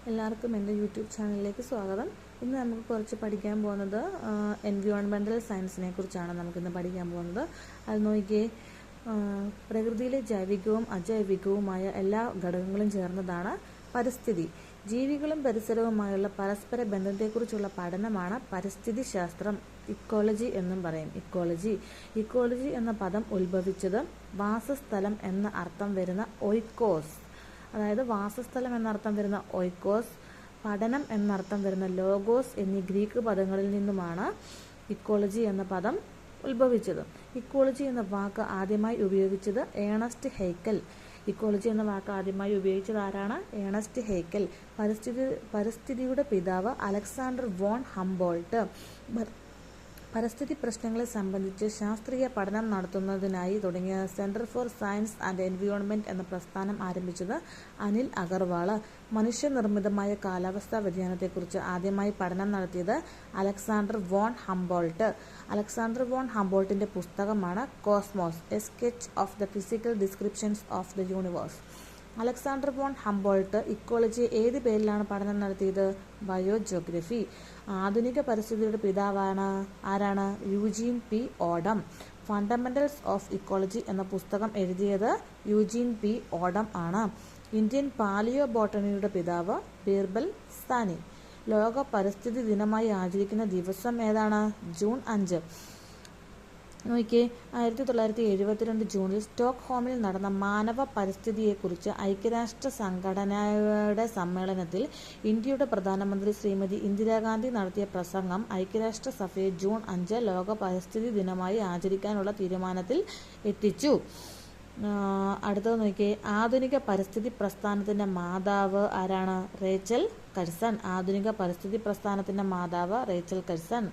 എല്ലാവർക്കും എൻ്റെ യൂട്യൂബ് ചാനലിലേക്ക് സ്വാഗതം. ഇന്ന് നമുക്ക് കുറച്ച് പഠിക്കാൻ പോകുന്നത് എൻവിയോൺമെൻറ്റൽ സയൻസിനെ കുറിച്ചാണ്. നമുക്കിന്ന് പഠിക്കാൻ പോകുന്നത്. അത് നോക്കിയേ, പ്രകൃതിയിലെ ജൈവികവും അജൈവികവുമായ എല്ലാ ഘടകങ്ങളും ചേർന്നതാണ് പരിസ്ഥിതി. ജീവികളും പരിസരവുമായുള്ള പരസ്പര ബന്ധത്തെക്കുറിച്ചുള്ള പഠനമാണ് പരിസ്ഥിതി ശാസ്ത്രം. ഇക്കോളജി എന്നും പറയും. ഇക്കോളജി എന്ന പദം ഉത്ഭവിച്ചത് വാസസ്ഥലം എന്ന അർത്ഥം വരുന്ന ഓയ്ക്കോസ്, അതായത് വാസസ്ഥലം എന്നർത്ഥം വരുന്ന ഓയ്ക്കോസ്, പഠനം എന്നർത്ഥം വരുന്ന ലോഗോസ് എന്നീ ഗ്രീക്ക് പദങ്ങളിൽ നിന്നുമാണ് ഇക്കോളജി എന്ന പദം ഉത്ഭവിച്ചത്. ഇക്കോളജി എന്ന വാക്ക് ആദ്യമായി ഉപയോഗിച്ചത് ഏണസ്റ്റ് ഹെയ്ക്കൽ. ഇക്കോളജി എന്ന വാക്ക് ആദ്യമായി ഉപയോഗിച്ചത് ആരാണ്? Ernst Haeckel. പരിസ്ഥിതിയുടെ പിതാവ് അലക്സാണ്ടർ വോൺ ഹംബോൾട്ട്. പരിസ്ഥിതി പ്രശ്നങ്ങളെ സംബന്ധിച്ച് ശാസ്ത്രീയ പഠനം നടത്തുന്നതിനായി തുടങ്ങിയ centre for science and environment എന്ന പ്രസ്ഥാനം ആരംഭിച്ചത് അനിൽ അഗർവാൾ. മനുഷ്യനിർമ്മിതമായ കാലാവസ്ഥാ വ്യതിയാനത്തെക്കുറിച്ച് ആദ്യമായി പഠനം നടത്തിയത് Alexander von Humboldt. Alexander von ഹംബോൾട്ടിന്റെ പുസ്തകമാണ് Cosmos, a sketch of the physical descriptions of the universe. Alexander von Humboldt ഇക്കോളജിയെ ഏത് പേരിലാണ് പഠനം നടത്തിയത്? ബയോജിയോഗ്രഫി. ആധുനിക പരിസ്ഥിതിയുടെ പിതാവാണ് ആരാണ്? Eugene P Odum. Fundamentals of ecology എന്ന പുസ്തകം എഴുതിയത് യൂജീൻ പി ഓഡം ആണ്. ഇന്ത്യൻ പാലിയോ ബോട്ടണിയുടെ പിതാവ് ബീർബൽ സാനി. ലോക പരിസ്ഥിതി ദിനമായി ആചരിക്കുന്ന ദിവസം ഏതാണ്? ജൂൺ 5. നോക്കിയേ, 1972 ജൂണിൽ സ്റ്റോക്ക്ഹോമിൽ നടന്ന മാനവ പരിസ്ഥിതിയെക്കുറിച്ച് ഐക്യരാഷ്ട്ര സംഘടനയുടെ സമ്മേളനത്തിൽ ഇന്ത്യയുടെ പ്രധാനമന്ത്രി ശ്രീമതി ഇന്ദിരാഗാന്ധി നടത്തിയ പ്രസംഗം ഐക്യരാഷ്ട്ര സഭയെ ജൂൺ 5 ലോക പരിസ്ഥിതി ദിനമായി ആചരിക്കാനുള്ള തീരുമാനത്തിൽ എത്തിച്ചു. അടുത്തത് നോക്കിയേ, ആധുനിക പരിസ്ഥിതി പ്രസ്ഥാനത്തിന്റെ മാതാവ് ആരാണ്? Rachel Curzon. ആധുനിക പരിസ്ഥിതി പ്രസ്ഥാനത്തിന്റെ മാതാവ് റേച്ചൽ കഴ്സൺ.